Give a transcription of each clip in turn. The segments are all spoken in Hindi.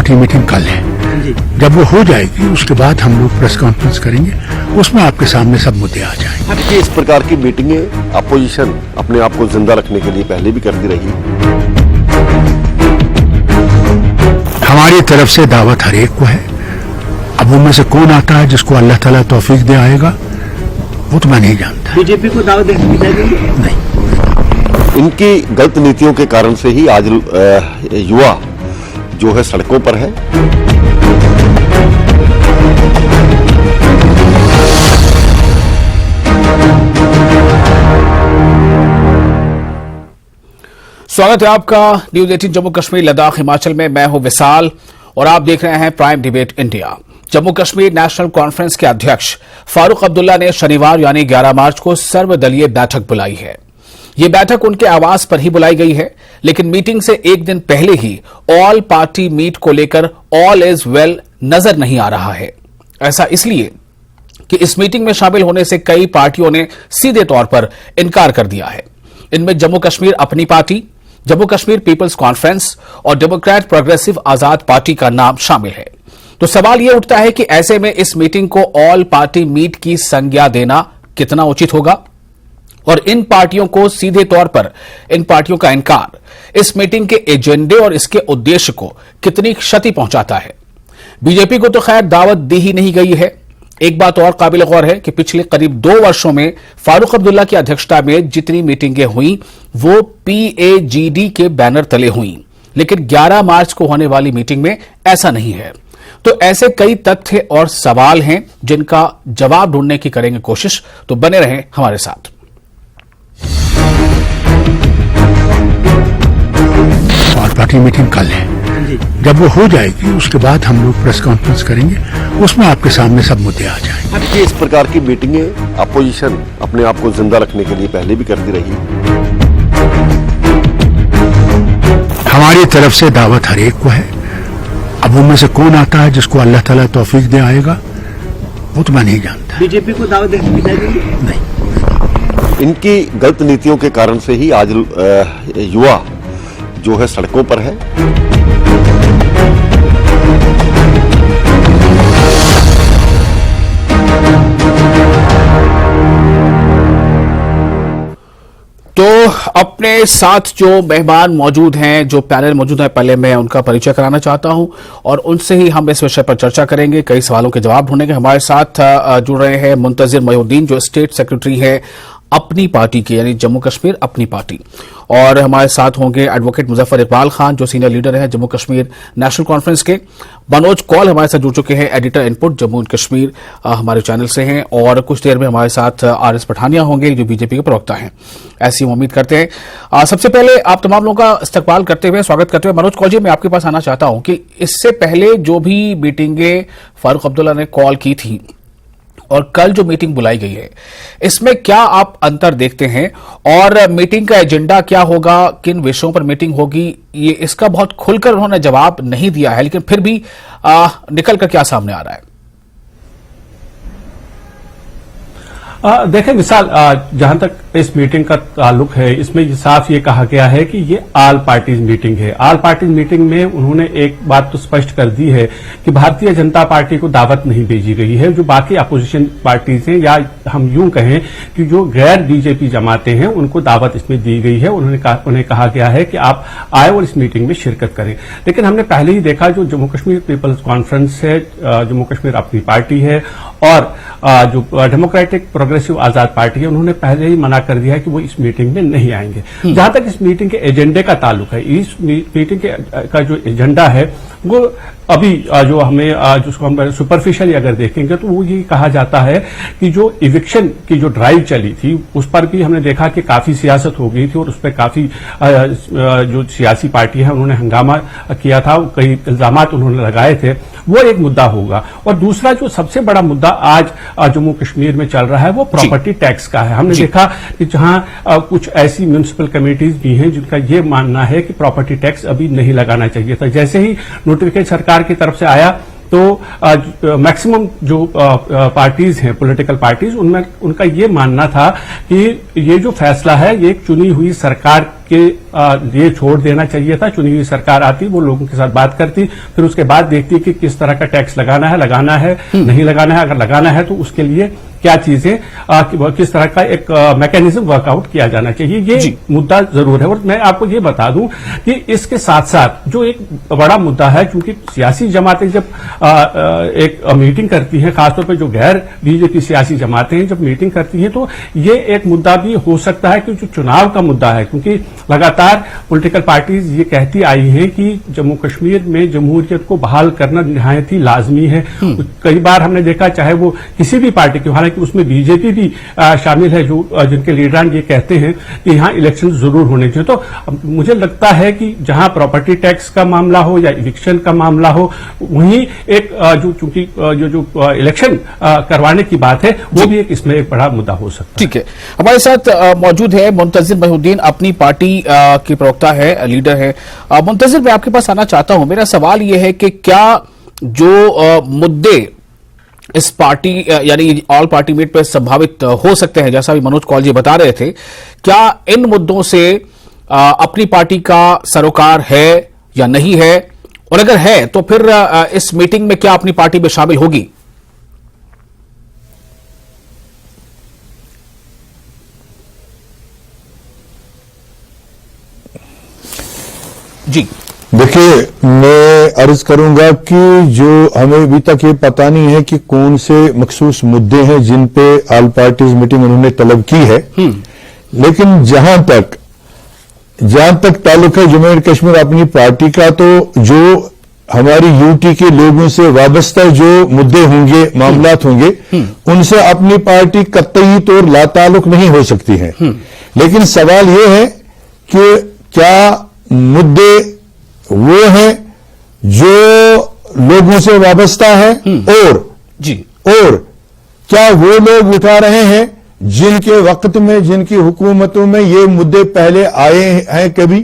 पार्टी मीटिंग कल है। जब वो हो जाएगी उसके बाद हम लोग प्रेस कॉन्फ्रेंस करेंगे, उसमें आपके सामने सब मुद्दे आ जाएंगे। इस प्रकार की मीटिंगें अपोजिशन अपने आप को जिंदा रखने के लिए पहले भी करती रही। हमारी तरफ से दावत हर एक को है। अब उनमें से कौन आता है जिसको अल्लाह ताला तौफीक दे आएगा, वो तो मैं नहीं जानता। बीजेपी को दावत देंगे? नहीं। इनकी गलत नीतियों के कारण से ही आज युवा जो है सड़कों पर है। स्वागत है आपका न्यूज 18 जम्मू कश्मीर लद्दाख हिमाचल में। मैं हूं विशाल और आप देख रहे हैं prime debate India. Jammu Kashmir national conference के अध्यक्ष फारूक अब्दुल्ला ने शनिवार यानी 11 मार्च को सर्वदलीय बैठक बुलाई है। ये बैठक उनके आवास पर ही बुलाई गई है, लेकिन मीटिंग से एक दिन पहले ही ऑल पार्टी मीट को लेकर ऑल इज वेल नजर नहीं आ रहा है। ऐसा इसलिए कि इस मीटिंग में शामिल होने से कई पार्टियों ने सीधे तौर पर इनकार कर दिया है। इनमें Jammu Kashmir Apni party, Jammu Kashmir people's conference और डेमोक्रेट प्रोग्रेसिव आजाद पार्टी का नाम शामिल है। तो सवाल यह उठता है कि ऐसे में इस मीटिंग को ऑल पार्टी मीट की संज्ञा देना कितना उचित होगा, और इन पार्टियों को सीधे तौर पर इन पार्टियों का इनकार इस मीटिंग के एजेंडे और इसके उद्देश्य को कितनी क्षति पहुंचाता है। बीजेपी को तो खैर दावत दी ही नहीं गई है। एक बात और काबिल गौर है कि पिछले करीब 2 वर्षों में फारूक अब्दुल्ला की अध्यक्षता में जितनी मीटिंगें हुई वो PAGD के बैनर तले हुई, लेकिन 11 मार्च को होने वाली मीटिंग में ऐसा नहीं है। तो ऐसे कई तथ्य और सवाल हैं जिनका जवाब ढूंढने की करेंगे कोशिश, तो बने रहें हमारे साथ। और पार्टी मीटिंग कल है। जब वो हो जाएगी उसके बाद हम लोग प्रेस कॉन्फ्रेंस करेंगे, उसमें आपके सामने सब मुद्दे आ जाएंगे। इस प्रकार की मीटिंगें अपोजिशन अपने आप को जिंदा रखने के लिए पहले भी करती रही। हमारी तरफ से दावत हर एक को है। अब उनमें से कौन आता है जिसको अल्लाह ताला तौफीक दे आएगा, वो तो मैं नहीं जानता। बीजेपी को दावत देंगे? नहीं। इनकी गलत नीतियों के कारण से ही आज युवा जो है सड़कों पर है। तो अपने साथ जो मेहमान मौजूद हैं, जो पैनल मौजूद है, पहले मैं उनका परिचय कराना चाहता हूं और उनसे ही हम इस विषय पर चर्चा करेंगे, कई सवालों के जवाब ढूंढेंगे। हमारे साथ जुड़ रहे हैं मुंतजिर मोहिउद्दीन, जो स्टेट सेक्रेटरी है अपनी पार्टी की, यानी जम्मू कश्मीर अपनी पार्टी, और हमारे साथ होंगे एडवोकेट मुजफ्फर इकबाल खान, जो सीनियर लीडर हैं जम्मू कश्मीर नेशनल कॉन्फ्रेंस के। मनोज कौल हमारे साथ जुड़ चुके हैं, editor input Jammu and Kashmir हमारे चैनल से हैं, और कुछ देर में हमारे साथ RS पठानिया होंगे, जो बीजेपी के प्रवक्ता हैं। ऐसी हम उम्मीद करते हैं। सबसे पहले आप तमाम लोगों का इस्तकबाल करते हुए, स्वागत करते हुए, मनोज कौल जी, मैं आपके पास आना चाहता हूं कि इससे पहले जो भी मीटिंगें फारूक अब्दुल्ला ने कॉल की थी और कल जो मीटिंग बुलाई गई है, इसमें क्या आप अंतर देखते हैं, और मीटिंग का एजेंडा क्या होगा, किन विषयों पर मीटिंग होगी, ये इसका बहुत खुलकर उन्होंने जवाब नहीं दिया है, लेकिन फिर भी निकल कर क्या सामने आ रहा है? देखें विशाल, जहां तक इस मीटिंग का ताल्लुक है, इसमें साफ ये कहा गया है कि ये ऑल पार्टीज मीटिंग है। ऑल पार्टीज मीटिंग में उन्होंने एक बात तो स्पष्ट कर दी है कि भारतीय जनता पार्टी को दावत नहीं भेजी गई है। जो बाकी अपोजिशन पार्टीज हैं, या हम यूं कहें कि जो गैर बीजेपी जमातें हैं, उनको दावत इसमें दी गई है। उन्हें कहा गया है कि आप आए और इस मीटिंग में शिरकत करें। लेकिन हमने पहले ही देखा, जो जम्मू कश्मीर पीपल्स कॉन्फ्रेंस है, जम्मू कश्मीर अपनी पार्टी है, और जो डेमोक्रेटिक प्रोग्रेसिव आजाद पार्टी है, उन्होंने पहले ही मना कर दिया है कि वो इस मीटिंग में नहीं आएंगे। जहां तक इस मीटिंग के एजेंडे का ताल्लुक है, इस मीटिंग का जो एजेंडा है वो अभी जो हमें जिसको हम सुपरफिशियल अगर देखेंगे तो वो ये कहा जाता है कि जो इविक्शन की जो ड्राइव चली थी, उस पर भी हमने देखा कि काफी सियासत हो गई थी, और उस पर काफी जो सियासी पार्टी है उन्होंने हंगामा किया था, कई इल्जाम उन्होंने लगाए थे। वो एक मुद्दा होगा। और दूसरा जो सबसे बड़ा मुद्दा आज जम्मू कश्मीर में चल रहा है वो प्रॉपर्टी टैक्स का है। हमने देखा कि जहां कुछ ऐसी म्यूनिसिपल कमेटीज भी हैं जिनका ये मानना है कि प्रॉपर्टी टैक्स अभी नहीं लगाना चाहिए था। जैसे ही नोटिफिकेशन सरकार की तरफ से आया तो मैक्सिमम जो पार्टीज हैं, पॉलिटिकल पार्टीज, उनमें उनका ये मानना था कि ये जो फैसला है ये एक चुनी हुई सरकार कि ये छोड़ देना चाहिए था, चुनी हुई सरकार आती, वो लोगों के साथ बात करती, फिर उसके बाद देखती कि किस तरह का टैक्स लगाना है नहीं लगाना है, अगर लगाना है तो उसके लिए क्या चीजें किस तरह का एक मैकेनिज्म वर्कआउट किया जाना चाहिए। ये मुद्दा जरूर है। और मैं आपको ये बता दूं कि इसके साथ साथ जो एक बड़ा मुद्दा है, क्योंकि सियासी जमातें जब एक मीटिंग करती हैं, खासतौर पर जो गैर बीजेपी सियासी जमातें हैं जब मीटिंग करती हैं, तो ये एक मुद्दा भी हो सकता है कि जो चुनाव का मुद्दा है, क्योंकि लगातार पॉलिटिकल पार्टीज ये कहती आई हैं कि जम्मू कश्मीर में जमहूरियत को बहाल करना निहायत ही लाजमी है। कई बार हमने देखा, चाहे वो किसी भी पार्टी की, कि उसमें बीजेपी भी शामिल है, जो जिनके लीडरान ये कहते हैं कि यहां इलेक्शन जरूर होने चाहिए। तो मुझे लगता है कि जहां प्रॉपर्टी टैक्स का मामला हो या इविक्शन का मामला हो, वहीं एक जो चूंकि जो इलेक्शन करवाने की बात है, वो भी एक इसमें एक बड़ा मुद्दा हो सकता है। ठीक है, हमारे साथ मौजूद है मुंतजिर महिउद्दीन, अपनी पार्टी की प्रवक्ता है, लीडर है। मुंतजिर, मैं आपके पास आना चाहता हूं। मेरा सवाल यह है कि क्या जो मुद्दे इस पार्टी यानी ऑल पार्टी मीट पर संभावित हो सकते हैं, जैसा भी मनोज कौल जी बता रहे थे, क्या इन मुद्दों से अपनी पार्टी का सरोकार है या नहीं है, और अगर है तो फिर इस मीटिंग में क्या अपनी पार्टी में शामिल होगी? जी देखिए, मैं अर्ज करूंगा कि जो हमें अभी तक ये पता नहीं है कि कौन से मखसूस मुद्दे हैं जिन पे ऑल पार्टीज मीटिंग उन्होंने तलब की है, लेकिन जहां तक ताल्लुक है जम्मू एंड कश्मीर अपनी पार्टी का, तो जो हमारी यूटी के लोगों से वाबस्ता जो मुद्दे होंगे, मामलात होंगे, उनसे अपनी पार्टी कतई तौर लाताल्लुक नहीं हो सकती है। लेकिन सवाल यह है कि क्या मुद्दे वो है जो लोगों से वाबस्ता है, और क्या वो लोग उठा रहे हैं जिनके वक्त में, जिनकी हुकूमतों में ये मुद्दे पहले आए हैं कभी,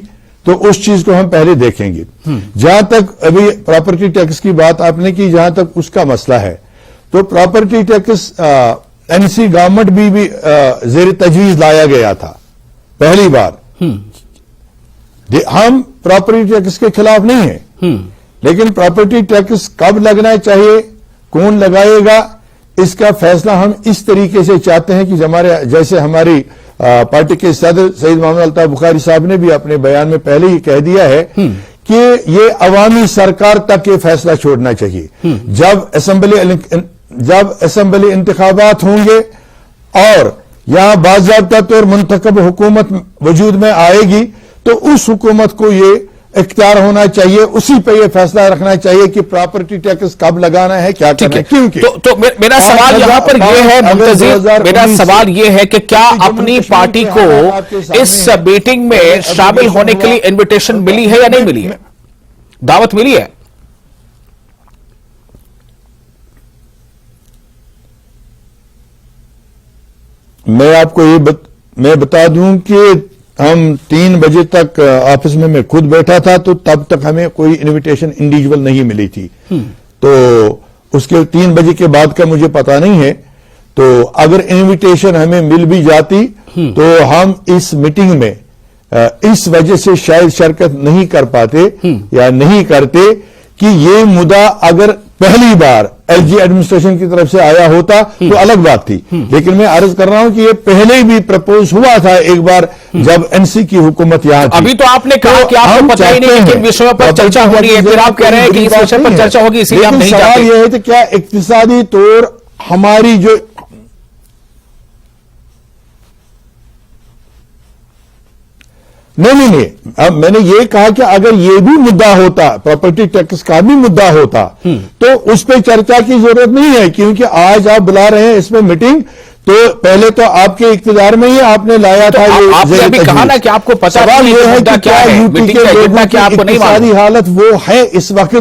तो उस चीज को हम पहले देखेंगे। जहां तक अभी प्रॉपर्टी टैक्स की बात आपने की, जहां तक उसका मसला है, तो प्रॉपर्टी टैक्स एनसी गवर्नमेंट भी जेर तजवीज लाया गया था पहली बार। हम प्रॉपर्टी टैक्स के खिलाफ नहीं है, लेकिन प्रॉपर्टी टैक्स कब लगना चाहिए, कौन लगाएगा, इसका फैसला हम इस तरीके से चाहते हैं कि जैसे हमारी पार्टी के सदर सईद मोहम्मद अल्ताफ बुखारी साहब ने भी अपने बयान में पहले ही कह दिया है कि ये अवामी सरकार तक ये फैसला छोड़ना चाहिए। जब असेंबली इंतखाबात होंगे और यहां बाज़ाब्ता तौर मुंतखब हुकूमत वजूद में आएगी, तो उस हुकूमत को ये इख्तियार होना चाहिए, उसी पे ये फैसला रखना चाहिए कि प्रॉपर्टी टैक्स कब लगाना है, क्या करना है। क्योंकि तो मेरा सवाल यहां पर यह है मुंतजिर, मेरा सवाल यह है कि क्या अपनी पार्टी को इस मीटिंग में शामिल होने के लिए इन्विटेशन मिली है या नहीं मिली है, दावत मिली है? मैं आपको मैं बता दूं कि हम 3 बजे तक ऑफिस में मैं खुद बैठा था, तो तब तक हमें कोई इनविटेशन इंडिविजुअल नहीं मिली थी। तो उसके 3 बजे के बाद का मुझे पता नहीं है। तो अगर इनविटेशन हमें मिल भी जाती तो हम इस मीटिंग में इस वजह से शायद शिरकत नहीं कर पाते या नहीं करते कि ये मुद्दा अगर पहली बार एलजी एडमिनिस्ट्रेशन की तरफ से आया होता तो अलग बात थी। लेकिन मैं अर्ज कर रहा हूं कि ये पहले भी प्रपोज हुआ था एक बार जब एनसी की हुकूमत यहां थी। अभी तो आपने कहा कि आपको पता ही नहीं किन विषयों पर चर्चा हो रही है, फिर आप कह रहे हैं कि इस विषय पर चर्चा होगी, इसलिए आप नहीं जाते। सवाल यह है कि क्या इक्तिसादी तौर हमारी जो नहीं, अब मैंने ये कहा कि अगर ये भी मुद्दा होता, प्रॉपर्टी टैक्स का भी मुद्दा होता, तो उस पर चर्चा की जरूरत नहीं है, क्योंकि आज आप बुला रहे हैं इसमें मीटिंग, तो पहले तो आपके इख्तियार में ही आपने लाया तो था। आपने अभी कहा ना कि आपको पता सवाल यह है कि क्या यूपी के लोगों की इक्तिसादी हालत वो है इस वक्त।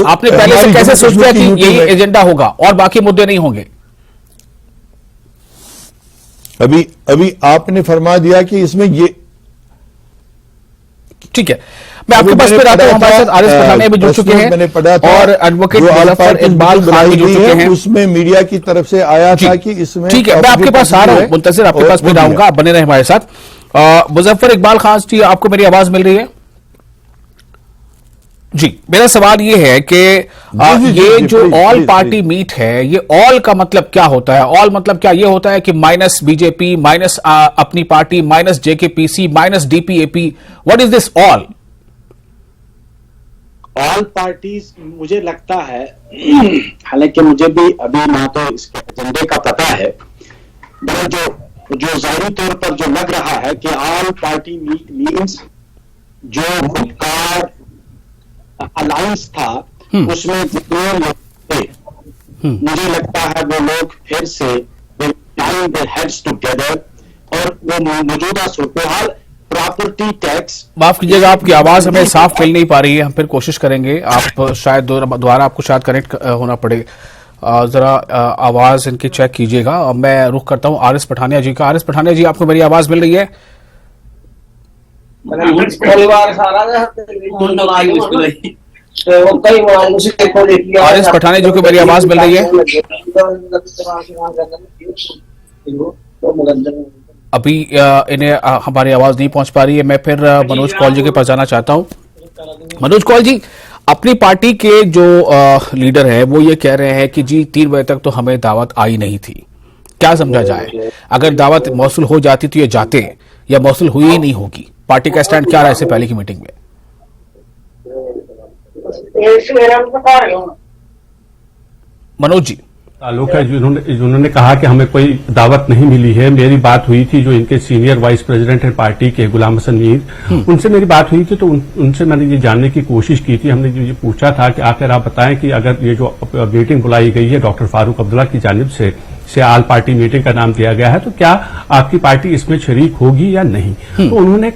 आपने पहले से कैसे सोच लिया कि यही एजेंडा होगा और बाकी मुद्दे नहीं होंगे? अभी आपने फरमा दिया कि इसमें ये ठीक है। मैं आपके पास फिर आता हूं, हमारे साथ आरिफ पठानिया भी जुड़ चुके हैं और एडवोकेट मुजफ्फर इकबाल खान भी जुड़ चुके हैं। उसमें मीडिया की तरफ से आया था कि इसमें ठीक है, मैं आपके पास आ रहा हूं मुंतजिर, आपके पास भी आऊंगा, आप बने रहे हमारे साथ। मुजफ्फर इकबाल खान जी, आपको मेरी आवाज मिल रही है? जी, मेरा सवाल ये है कि ये जो ऑल पार्टी मीट है, ये ऑल का मतलब क्या होता है? ऑल मतलब क्या ये होता है कि minus BJP, minus Apni Party, minus JKPC, minus DPAP? What is this all? All parties मुझे लगता है, हालांकि मुझे भी अभी ना तो इसके एजेंडे का पता है, जो जाहिरी तौर पर जो लग रहा है कि ऑल पार्टी मीटिंग्स जो खुद का अलायंस था उसमें जितने लोग थे, मुझे लगता है वो लोग फिर से टाइम देयर हेड्स टुगेदर और वो मौजूदा सूरत-ए-हाल प्रॉपर्टी टैक्स। माफ कीजिएगा, आपकी आवाज हमें साफ मिल नहीं पा रही है, हम फिर कोशिश करेंगे। आप शायद दोबारा आपको शायद कनेक्ट होना पड़े। जरा आवाज इनकी चेक कीजिएगा। अब मैं रुख करता हूं आरिस पठानिया जी का। आरिस पठानिया जी, आपको मेरी आवाज मिल रही है? आरिस पठानिया जी को मेरी आवाज मिल रही है? अभी इन्हें हमारी आवाज नहीं पहुंच पा रही है। मैं फिर मनोज कौल जी के पास जाना चाहता हूं। मनोज कौल जी, अपनी पार्टी के जो लीडर है वो ये कह रहे हैं कि जी 3 बजे तक तो हमें दावत आई नहीं थी। क्या समझा जाए? अगर दावत मौसूल हो जाती तो ये जाते, या मौसूल हुई ही नहीं होगी? पार्टी का स्टैंड क्या रहा इससे पहले की मीटिंग में? मनोज जी, ताल्लुक है जिन्होंने कहा कि हमें कोई दावत नहीं मिली है। मेरी बात हुई थी जो इनके सीनियर वाइस प्रेसिडेंट है पार्टी के, गुलाम हसन मीर, उनसे मेरी बात हुई थी, तो उनसे मैंने ये जानने की कोशिश की थी। हमने ये पूछा था कि आखिर आप बताएं कि अगर ये जो मीटिंग बुलाई गई है डॉक्टर फारूक अब्दुल्ला की जानिब से आल पार्टी मीटिंग का नाम दिया गया है, तो क्या आपकी पार्टी इसमें शरीक होगी या नहीं? तो उन्होंने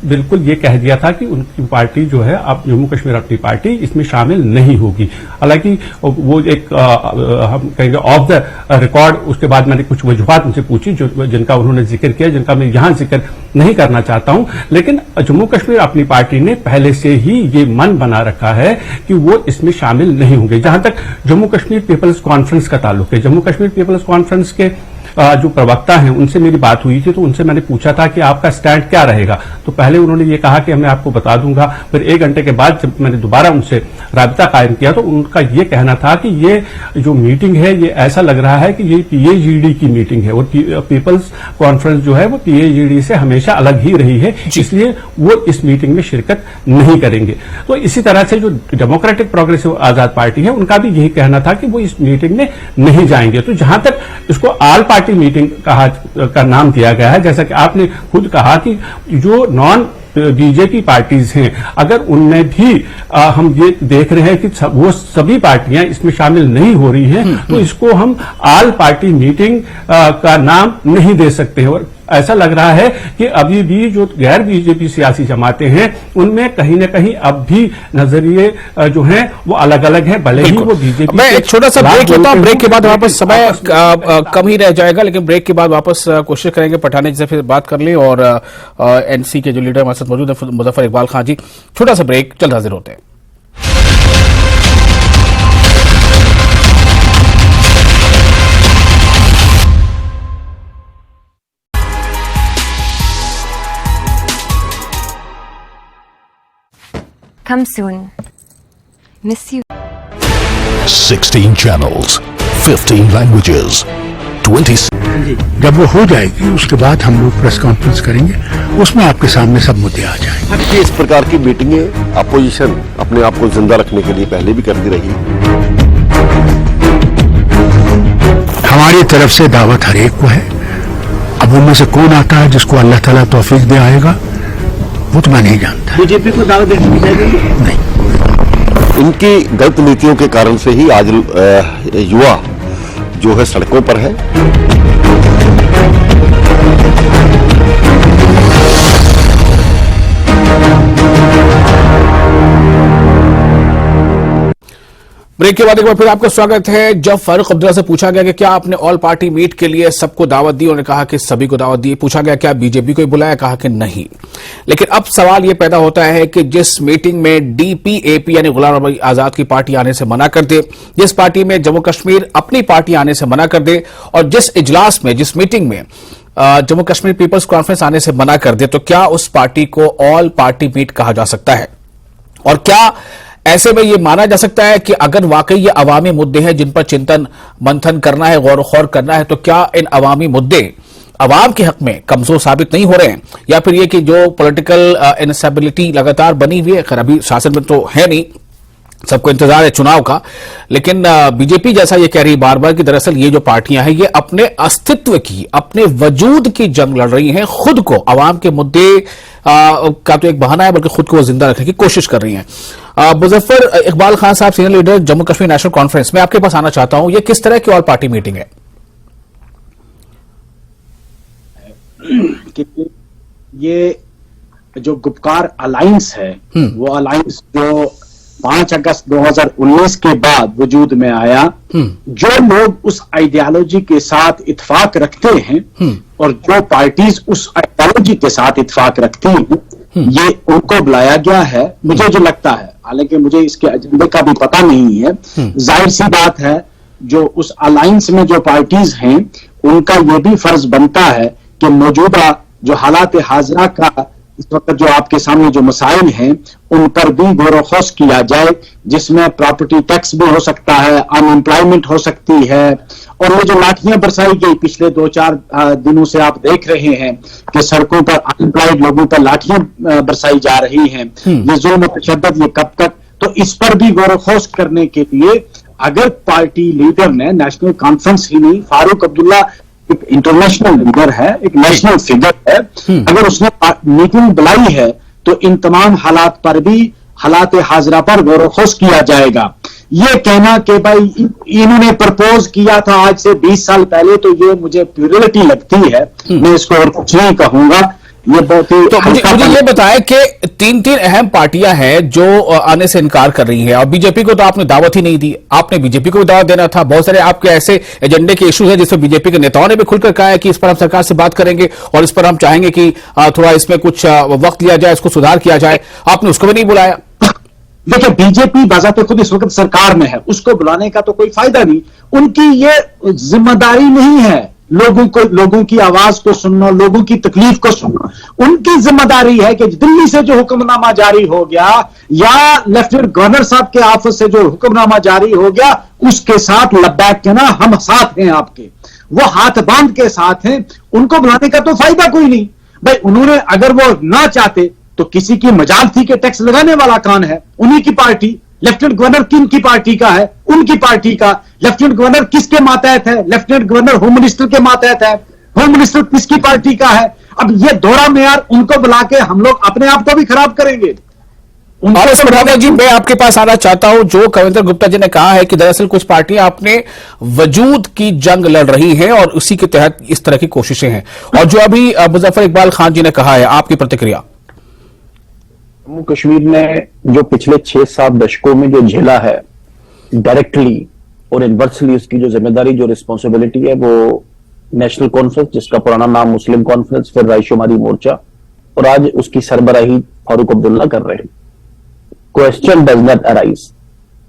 बिल्कुल ये कह दिया था कि उनकी पार्टी जो है, अब जम्मू कश्मीर अपनी पार्टी इसमें शामिल नहीं होगी। हालांकि वो एक हम कहेंगे ऑफ द रिकॉर्ड, उसके बाद मैंने कुछ वजूहात उनसे पूछी जिनका उन्होंने जिक्र किया, जिनका मैं यहां जिक्र नहीं करना चाहता हूं। लेकिन जम्मू कश्मीर अपनी पार्टी ने पहले से ही ये मन बना रखा है कि वो इसमें शामिल नहीं होंगे। जहां तक जम्मू कश्मीर पीपल्स कॉन्फ्रेंस का ताल्लुक है, जम्मू कश्मीर पीपल्स कॉन्फ्रेंस के जो प्रवक्ता हैं उनसे मेरी बात हुई थी, तो उनसे मैंने पूछा था कि आपका स्टैंड क्या रहेगा। तो पहले उन्होंने ये कहा कि मैं आपको बता दूंगा। फिर 1 घंटे के बाद जब मैंने दोबारा उनसे राबिता कायम किया तो उनका ये कहना था कि ये जो मीटिंग है ये ऐसा लग रहा है कि ये पीएजीडी की मीटिंग है, और पीपल्स कॉन्फ्रेंस जो है वो पीएजीडी से हमेशा अलग ही रही है, इसलिए वो इस मीटिंग में शिरकत नहीं करेंगे। तो इसी तरह से जो डेमोक्रेटिक प्रोग्रेसिव आजाद पार्टी है उनका भी यही कहना था कि वो इस मीटिंग में नहीं जाएंगे। तो जहां तक इसको आल पार्टी मीटिंग का नाम दिया गया है, जैसा कि आपने खुद कहा कि जो नॉन बीजेपी पार्टीज हैं, अगर उनमें भी हम ये देख रहे हैं कि वो सभी पार्टियां इसमें शामिल नहीं हो रही हैं, तो इसको हम आल पार्टी मीटिंग का नाम नहीं दे सकते हैं। और ऐसा लग रहा है कि अभी भी जो गैर बीजेपी सियासी जमातें हैं उनमें कहीं न कहीं अब भी नजरिए जो हैं वो अलग अलग हैं, भले ही वो बीजेपी। मैं एक छोटा सा ब्रेक लेता हूं, ब्रेक के बाद वापस समय कम ही रह जाएगा, लेकिन ब्रेक के बाद वापस कोशिश करेंगे पठानी जी से फिर बात कर लें। और एनसी के जो लीडर हमारे साथ मौजूद है मुजफ्फर इकबाल खान जी। छोटा सा ब्रेक, जल्द हाजिर होते हैं। Come soon. Miss you. 16 channels, 15 languages, 20. जब वो हो जाएगी उसके बाद हम लोग प्रेस कॉन्फ्रेंस करेंगे, उसमें आपके सामने सब मुद्दे आ जाएंगे। इस प्रकार की मीटिंगें अपोजिशन अपने आप को जिंदा रखने के लिए पहले भी करती रही। हमारी तरफ से दावत हर एक को है। अब उनमें से कौन आता है जिसको अल्लाह ताला तौफीक दे आएगा, वो तो मैं नहीं जानता। बीजेपी को दावत देगी नहीं। इनकी गलत नीतियों के कारण से ही आज युवा जो है सड़कों पर है। ब्रेक के बाद एक बार फिर आपका स्वागत है। जब फारूक अब्दुल्ला से पूछा गया कि क्या आपने ऑल पार्टी मीट के लिए सबको दावत दी, उन्होंने कहा कि सभी को दावत दी। पूछा गया क्या बीजेपी को ही बुलाया, कहा कि नहीं। लेकिन अब सवाल यह पैदा होता है कि जिस मीटिंग में डीपीएपी यानी गुलाम नबी आजाद की पार्टी आने से मना कर दे, जिस पार्टी में जम्मू कश्मीर अपनी पार्टी आने से मना कर दे, और जिस इजलास में जिस मीटिंग में जम्मू कश्मीर पीपल्स कॉन्फ्रेंस आने से मना कर दे तो क्या उस पार्टी को ऑल पार्टी मीट कहा जा सकता है? और क्या ऐसे में यह माना जा सकता है कि अगर वाकई ये अवामी मुद्दे हैं जिन पर चिंतन मंथन करना है, गौर खौर करना है, तो क्या इन अवामी मुद्दे अवाम के हक में कमजोर साबित नहीं हो रहे हैं? या फिर ये कि जो पॉलिटिकल इनस्टेबिलिटी लगातार बनी हुई है, खैर अभी शासन में तो है नहीं, सबको इंतजार है चुनाव का, लेकिन बीजेपी जैसा ये कह रही बार बार कि दरअसल ये जो पार्टियां हैं ये अपने अस्तित्व की, अपने वजूद की जंग लड़ रही हैं, खुद को अवाम के मुद्दे का तो एक बहाना है बल्कि खुद को वो जिंदा रखने की कोशिश कर रही हैं। मुजफ्फर इकबाल खान साहब, senior leader Jammu Kashmir national conference, मैं आपके पास आना चाहता हूं, ये किस तरह की ऑल पार्टी मीटिंग है? कि ये जो गुपकार अलायंस है वो अलायंस जो 5 अगस्त 2019 के बाद वजूद में आया, जो लोग उस आइडियोलॉजी के साथ इत्तेफाक रखते हैं और जो पार्टीज उस आइडियोलॉजी के साथ इत्तेफाक रखती हैं, ये उनको बुलाया गया है। मुझे जो लगता है, हालांकि मुझे इसके एजेंडे का भी पता नहीं है, जाहिर सी बात है जो उस अलायंस में जो पार्टीज हैं उनका यह भी फर्ज बनता है कि मौजूदा जो हालात हाजरा का इस वक्त जो आपके सामने जो मसाइल हैं उन पर भी गौर व खौस किया जाए, जिसमें प्रॉपर्टी टैक्स भी हो सकता है, अनएम्प्लॉयमेंट हो सकती है, और ये जो लाठियां बरसाई गई पिछले 2-4 दिनों से आप देख रहे हैं कि सड़कों पर अनएम्प्लॉयड लोगों पर लाठियां बरसाई जा रही हैं, ये जुल्म तशद्दुद ये कब तक, तो इस पर भी गौर व खौस करने के लिए अगर पार्टी लीडर ने, नेशनल कॉन्फ्रेंस ही नहीं, फारूक अब्दुल्ला एक इंटरनेशनल लीडर है, एक नेशनल फिगर है, अगर उसने मीटिंग बुलाई है तो इन तमाम हालात पर भी, हालात हाजरा पर गौर व खौस किया जाएगा। ये कहना कि भाई इन्होंने प्रपोज किया था आज से 20 साल पहले, तो ये मुझे प्यूरिलिटी लगती है, मैं इसको और कुछ नहीं कहूंगा। ये बहुत ही तो मुझे ये बताएं कि 3 अहम पार्टियां हैं जो आने से इनकार कर रही हैं, और बीजेपी को तो आपने दावत ही नहीं दी, आपने बीजेपी को भी दावत देना था। बहुत सारे आपके ऐसे एजेंडे के इश्यूज हैं जिसमें बीजेपी के नेताओं ने भी खुलकर कहा है कि इस पर हम सरकार से बात करेंगे और इस पर हम चाहेंगे कि थोड़ा इसमें कुछ वक्त लिया जाए, इसको सुधार किया जाए, आपने उसको भी नहीं बुलाया। देखिए, बीजेपी बाज़ाते खुद इस वक्त सरकार में है, उसको बुलाने का तो कोई फायदा नहीं, उनकी ये जिम्मेदारी नहीं है लोगों की आवाज को सुनना, लोगों की तकलीफ को सुनना। उनकी जिम्मेदारी है कि दिल्ली से जो हुक्मनामा जारी हो गया या लेफ्टिनेंट गवर्नर साहब के ऑफिस से जो हुक्मनामा जारी हो गया उसके साथ लब्बैक के ना, हम साथ हैं आपके, वो हाथ बांध के साथ हैं, उनको बुलाने का तो फायदा कोई नहीं। भाई उन्होंने, अगर वो ना चाहते तो किसी की मजाल थी कि टैक्स लगाने वाला कौन है? उन्हीं की पार्टी। लेफ्टिनेंट गवर्नर किन की पार्टी का है? उनकी पार्टी का। लेफ्टिनेंट गवर्नर किसके मातहत है? लेफ्टिनेंट गवर्नर होम मिनिस्टर के मातहत है। होम मिनिस्टर किसकी पार्टी का है? अब ये दोहरा मेयार उनको बुला के हम लोग अपने आप को भी खराब करेंगे। जी, मैं आपके पास आना चाहता हूं, जो कविंदर गुप्ता जी ने कहा है कि दरअसल कुछ पार्टियां अपने वजूद की जंग लड़ रही हैं और उसी के तहत इस तरह की कोशिशें हैं, और जो अभी मुजफ्फर इकबाल खान जी ने कहा है, आपकी प्रतिक्रिया? जम्मू कश्मीर ने जो पिछले 6-7 दशकों में जो झेला है, डायरेक्टली और इनवर्सली उसकी जो जिम्मेदारी, जो रिस्पॉन्सिबिलिटी है, वो नेशनल कॉन्फ्रेंस, जिसका पुराना नाम मुस्लिम कॉन्फ्रेंस, फिर रायशुमारी मोर्चा, और आज उसकी सरबराही फारूक अब्दुल्ला कर रहे हैं। Question does not arise.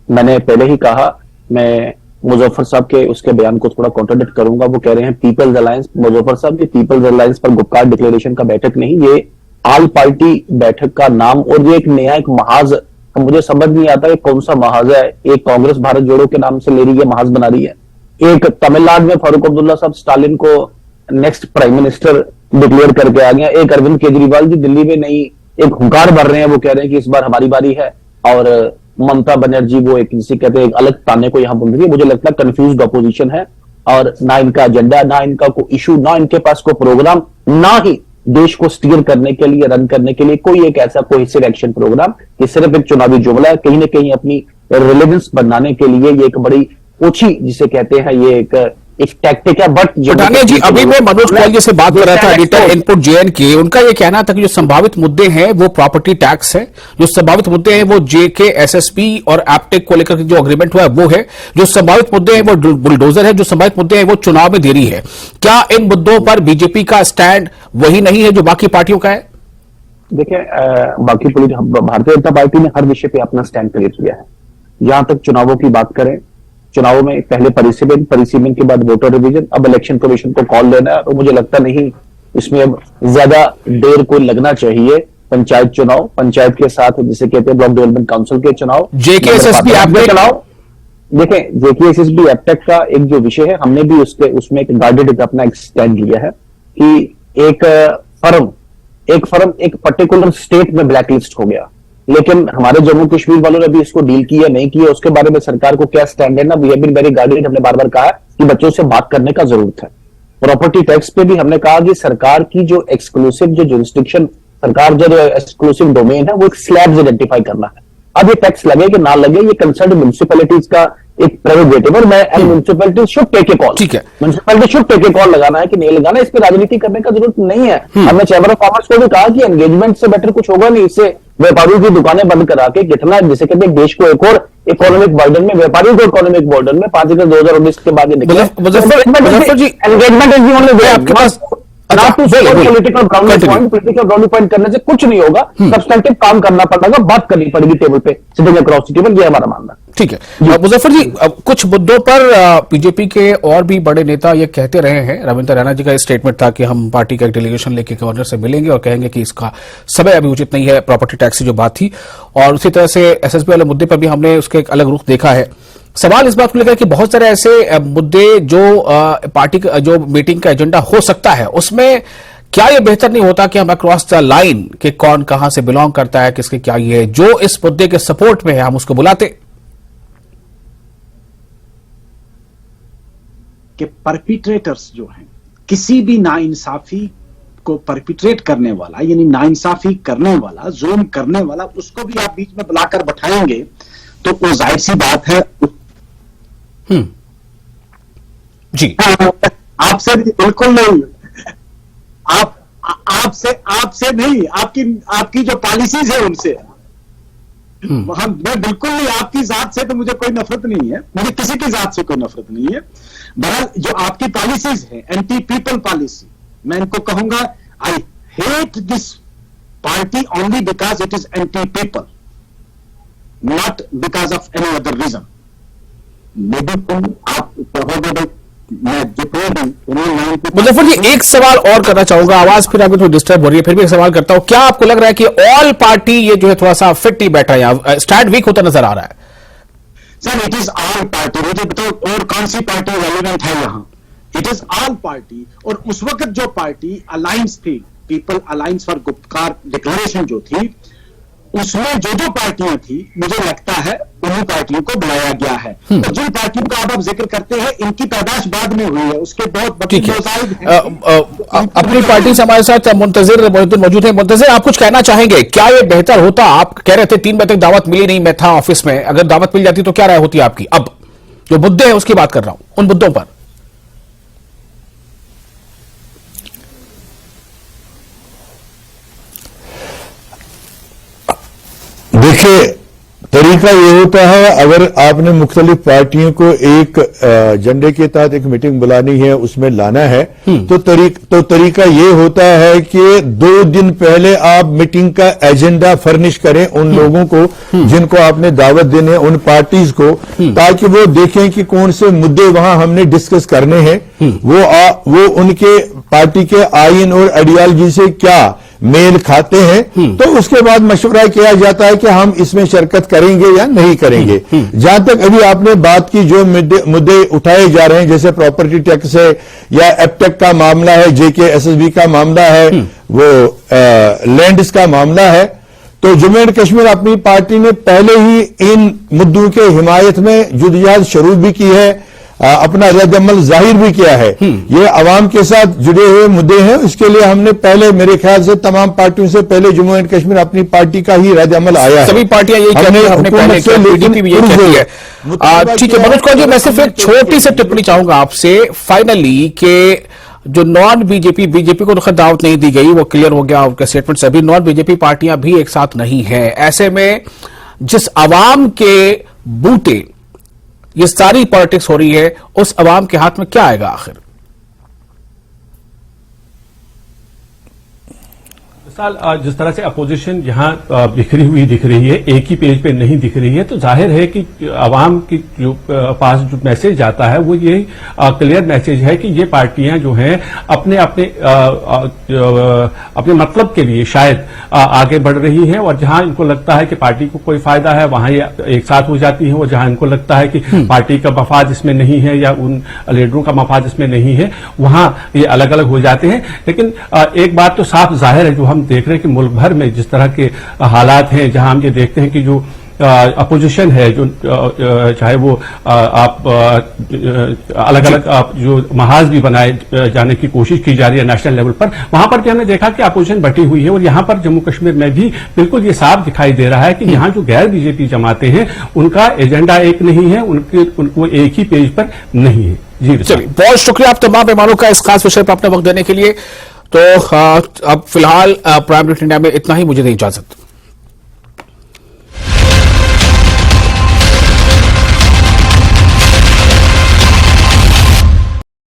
मैंने पहले ही कहा, मैं मुजफ्फर साहब के उसके बयान को थोड़ा कॉन्ट्राडिक्ट करूंगा। वो कह रहे हैं पीपल्स अलायंस। मुजफ्फर साहब, ये पीपल्स अलायंस पर गुपकार डिक्लेरेशन का बैठक नहीं, ये ऑल पार्टी बैठक का नाम, और ये एक नया एक महाज, मुझे समझ नहीं आता कि कौन सा महाज है। एक कांग्रेस भारत जोड़ो के नाम से ले रही है, महाज बना रही है। एक तमिलनाडु में फारूक अब्दुल्ला साहब स्टालिन को नेक्स्ट प्राइम मिनिस्टर डिक्लेयर करके आ गया। एक अरविंद केजरीवाल जी दिल्ली में नई एक हुंकार भर रहे हैं, वो कह रहे हैं कि इस बार हमारी बारी है, और ममता बनर्जी वो एक जिसे कहते हैं एक अलग ताने को यहां बुन रही है। मुझे लगता है कंफ्यूज्ड ऑपोजिशन है, और ना इनका एजेंडा, ना इनका कोई इशू, ना इनके पास कोई प्रोग्राम, ना ही देश को स्टीयर करने के लिए, रन करने के लिए कोई एक ऐसा कोहेसिव एक्शन प्रोग्राम। ये सिर्फ एक चुनावी जुमला है, कहीं ना कहीं अपनी रिलेवेंस बनाने के लिए ये एक बड़ी ओछी जिसे कहते हैं, ये एक टैक्टिक है। बट जी, अभी मैं मनोज कौल जी से बात कर रहा था, एडिटर इनपुट जेएन के, उनका ये कहना था कि जो संभावित मुद्दे हैं वो प्रॉपर्टी टैक्स है, जो संभावित मुद्दे हैं वो जेके, एसएसपी और एप्टेक को लेकर जो अग्रीमेंट हुआ है वो है, जो संभावित मुद्दे हैं वो बुलडोजर है, जो संभावित मुद्दे हैं वो चुनाव में देरी है। क्या इन मुद्दों पर बीजेपी का स्टैंड वही नहीं है जो बाकी पार्टियों का है? देखिए, बाकी भारतीय जनता पार्टी ने हर विषय पे अपना स्टैंड क्लियर किया है। जहां तक चुनावों की बात करें चुनाव में पहले परिसीमन के बाद वोटर रिवीजन, अब इलेक्शन कमीशन को कॉल लेना है। तो मुझे लगता नहीं इसमें अब ज्यादा देर को लगना चाहिए। पंचायत चुनाव, पंचायत के साथ जिसे कहते हैं ब्लॉक डेवलपमेंट काउंसिल के चुनाव, जेकेएसएसबी एक्ट चुनाव। देखें, जेकेएसएसबी एक्ट का एक जो विषय है, हमने भी उसमें एक गाइडेड अपना एक स्टैंड लिया है कि एक फर्म एक पर्टिकुलर स्टेट में ब्लैकलिस्ट हो गया, लेकिन हमारे जम्मू कश्मीर वालों ने अभी इसको डील किया नहीं किया, उसके बारे में सरकार को क्या स्टैंड है ना, we have been very guided. हमने बार बार कहा कि बच्चों से बात करने का जरूरत है। प्रॉपर्टी टैक्स पे भी हमने कहा कि सरकार की जो एक्सक्लूसिव जो जुरिस्डिक्शन, सरकार जो एक्सक्लूसिव डोमेन है, वो एक स्लैब्स आइडेंटिफाई करना है। अब ये टैक्स लगे कि ना लगे, ये कंसर्न म्युनिसिपैलिटीज का एक प्रेरोगेटिव और municipality should take a call. ठीक है, municipality should take a call लगाना है कि नहीं लगाना, इस पर राजनीति करने का जरूरत नहीं है। हमने चैम्बर ऑफ कॉमर्स को भी कहा कि एंगेजमेंट से बेटर कुछ होगा नहीं, इससे व्यापारियों की दुकानें बंद करा के कितना, जिसे कहते हैं देश को एक और इकोनॉमिक बर्डन में, व्यापारियों को इकोनॉमिक बर्डन में 5 अगस्त 2019 के बाद Muzaffar ji, engagement is the only way. आपके पास पॉलिटिकल ब्राउनी पॉइंट करने से कुछ नहीं होगा, सब्सटेंटिव काम करना पड़ेगा, बात करनी पड़ेगी टेबल पे, सिटिंग अक्रॉस द टेबल, ये हमारा मानना। ठीक है मुजफ्फर जी, अब कुछ मुद्दों पर बीजेपी के और भी बड़े नेता ये कहते रहे हैं। रविंद्र रैना जी का स्टेटमेंट था कि हम पार्टी का एक डेलीगेशन लेके गवर्नर से मिलेंगे और कहेंगे कि इसका समय अभी उचित नहीं है, प्रॉपर्टी टैक्स की जो बात थी। और उसी तरह से एसएसबी वाले मुद्दे पर भी हमने उसके एक अलग रुख देखा है। सवाल इस बात को लेकर कि बहुत सारे ऐसे मुद्दे जो पार्टी का जो मीटिंग का एजेंडा हो सकता है, उसमें क्या ये बेहतर नहीं होता कि हम अक्रॉस द लाइन कि कौन कहां से बिलोंग करता है, किसके क्या ये है, जो इस मुद्दे के सपोर्ट में है, हम उसको बुलाते कि परपिट्रेटर्स जो हैं, किसी भी नाइंसाफी को परपिट्रेट करने वाला, यानी नाइंसाफी करने वाला, जुल्म करने वाला, उसको भी आप बीच में बुलाकर बैठाएंगे तो वो जाहिर सी बात है। जी आपसे बिल्कुल नहीं, आपसे नहीं, आपकी जो पॉलिसीज है उनसे मैं बिल्कुल नहीं, आपकी जात से तो मुझे कोई नफरत नहीं है, मुझे किसी की जात से कोई नफरत नहीं है। बहरहाल जो आपकी पॉलिसीज है, एंटी पीपल पॉलिसी, मैं इनको कहूंगा I hate this party only because it is anti people, not because of any other reason. आप कहोगे मुजफ्फर जी, एक सवाल और करना चाहूंगा, आवाज फिर आपको थोड़ी डिस्टर्ब हो रही है, फिर भी एक सवाल करता हूं। क्या आपको लग रहा है कि ऑल पार्टी ये जो है थोड़ा सा फिट ही बैठा है, यहां स्टैंड वीक होता नजर आ रहा है? Sir, it is all party. मुझे बताओ और कौन सी पार्टी रेलिवेंट है यहां? It is all party. और उस वक्त जो पार्टी अलायंस थी, पीपल अलायंस फॉर गुप्तकार डिक्लेरेशन जो थी, उसमें जो पार्टियां थी, मुझे लगता है उन्हीं पार्टियों को बुलाया गया है। तो जिन पार्टियों का आप जिक्र करते हैं, इनकी पैदाश बाद में हुई है, उसके बहुत अपनी पार्टी से हमारे साथ मुंतजिर मौजूद है। मुंतजिर, आप कुछ कहना चाहेंगे? क्या ये बेहतर होता? आप कह रहे थे 3 बजे तक दावत मिली नहीं, मैं था ऑफिस में, अगर दावत मिल जाती तो क्या राय होती आपकी? अब जो मुद्दे हैं उसकी बात कर रहा हूं, उन मुद्दों पर। देखिए, तरीका ये होता है, अगर आपने मुख्तलिफ पार्टियों को एक झंडे के तहत एक मीटिंग बुलानी है, उसमें लाना है, तो तरीका ये होता है कि 2 दिन पहले आप मीटिंग का एजेंडा फर्निश करें उन लोगों को जिनको आपने दावत देने हैं, उन पार्टीज को, ताकि वो देखें कि कौन से मुद्दे वहां हमने डिस्कस करने हैं, वो उनके पार्टी के आइन और आइडियोलॉजी से क्या मेल खाते हैं, तो उसके बाद मशवरा किया जाता है कि हम इसमें शिरकत करेंगे या नहीं करेंगे। जहां तक अभी आपने बात की, जो मुद्दे उठाए जा रहे हैं, जैसे प्रॉपर्टी टैक्स है या एपटेक का मामला है, जेकेएसएसबी का मामला है, वो लैंड्स का मामला है, तो जम्मू एंड कश्मीर अपनी पार्टी ने पहले ही इन मुद्दों के हिमायत में जुदोजहद शुरू भी की है, अपना रद्द-ए-अमल जाहिर भी किया है। ये अवाम के साथ जुड़े हुए मुद्दे हैं, इसके लिए हमने पहले, मेरे ख्याल से तमाम पार्टियों से पहले जम्मू एंड कश्मीर अपनी पार्टी का ही रद्द-ए-अमल आया है। सभी पार्टियां यही कहती हैं, हमने पहले किया, बीजेपी भी यही कहती है। ठीक है मनोज कौर जी, मैं सिर्फ एक छोटी सी टिप्पणी चाहूंगा आपसे फाइनली कि जो नॉन बीजेपी को तो खैर दावत नहीं दी गई, वो क्लियर हो गया उनके स्टेटमेंट से। अभी नॉन बीजेपी पार्टियां भी एक साथ नहीं है, ऐसे में जिस अवाम के बूते ये सारी पॉलिटिक्स हो रही है, उस अवाम के हाथ में क्या आएगा आखिर? साल जिस तरह से अपोजिशन यहाँ बिखरी हुई दिख रही है, एक ही पेज पे नहीं दिख रही है, तो जाहिर है कि आवाम की जो पास जो मैसेज जाता है वो ये क्लियर मैसेज है कि ये पार्टियां जो हैं अपने अपने अपने मतलब के लिए शायद आगे बढ़ रही हैं, और जहां इनको लगता है कि पार्टी को कोई फायदा है वहां ये एक साथ हो जाती हैं, और जहां इनको लगता है कि पार्टी का मफाद इसमें नहीं है या उन लीडरों का मफाद इसमें नहीं है वहां ये अलग अलग हो जाते हैं। लेकिन एक बात तो साफ जाहिर है, जो हम देख रहे हैं कि मुल्क भर में जिस तरह के हालात हैं, जहां हम ये देखते हैं कि जो अपोजिशन है, जो चाहे वो आप अलग अलग जो महाज भी बनाए जाने की कोशिश की जा रही है नेशनल लेवल पर, वहां पर भी हमने देखा कि अपोजिशन बटी हुई है, और यहां पर जम्मू कश्मीर में भी बिल्कुल ये साफ दिखाई दे रहा है कि यहां जो गैर बीजेपी जमातें हैं उनका एजेंडा एक नहीं है, उनको एक ही पेज पर नहीं है। जी चलिए, बहुत शुक्रिया आप तमाम मेहमानों का इस खास विषय पर अपना वक्त देने के लिए। तो अब फिलहाल प्राइम मिनिस्टर इंडिया में इतना ही, मुझे दें इजाजत।